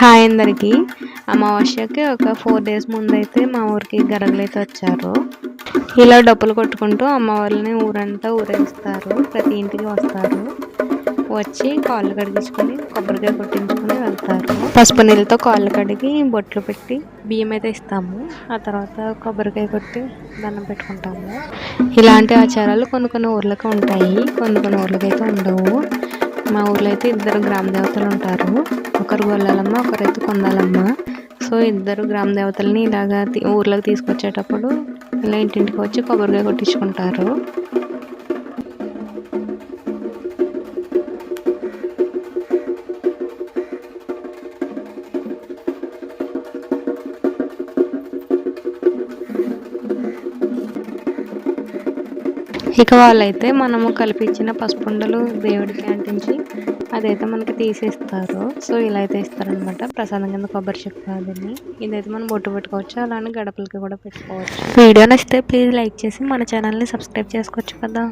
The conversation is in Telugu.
హాయ్ అందరికీ. అమావాస్యకి ఒక 4 డేస్ ముందైతే మా ఊరికి గరగలైతే వచ్చారు. ఇలా డప్పులు కొట్టుకుంటూ అమ్మవారిని ఊరంతా ఊరేగిస్తారు. ప్రతి ఇంటికి వస్తారు. వచ్చి కాళ్ళు కడిగించుకొని కొబ్బరికాయ కొట్టించుకొని వెళ్తారు. పసుపు నీళ్ళతో కాళ్ళు కడిగి బొట్లు పెట్టి బియ్యం అయితే ఇస్తాము. ఆ తర్వాత కొబ్బరికాయ కొట్టి దండం పెట్టుకుంటాము. ఇలాంటి ఆచారాలు కొన్ని ఊర్లకు ఉంటాయి, కొన్ని ఊర్లకి అయితే ఉండవు. మా ఊర్లో అయితే 2 గ్రామ దేవతలు ఉంటారు. ఒకరు గొల్లలమ్మ, ఒకరైతే కొందాలమ్మ. సో ఇద్దరు గ్రామ దేవతల్ని ఇలాగా ఊర్లోకి తీసుకొచ్చేటప్పుడు ఇలా ఇంటింటికి వచ్చి కొబ్బరికాయ కొట్టించుకుంటారు. ఇక వాళ్ళైతే మనము కలిపించిన పసుపుండలు దేవుడికి అంటించి అదైతే మనకి తీసేస్తారు. సో ఇలా అయితే ఇస్తారనమాట. ప్రసాదం కింద కొబ్బరి చెప్పాలని ఇదైతే మనం బొట్టు పెట్టుకోవచ్చు, అలానే గడపలకి కూడా పెట్టుకోవచ్చు. వీడియో నచ్చితే ప్లీజ్ లైక్ చేసి మన ఛానల్ని సబ్స్క్రైబ్ చేసుకోవచ్చు కదా.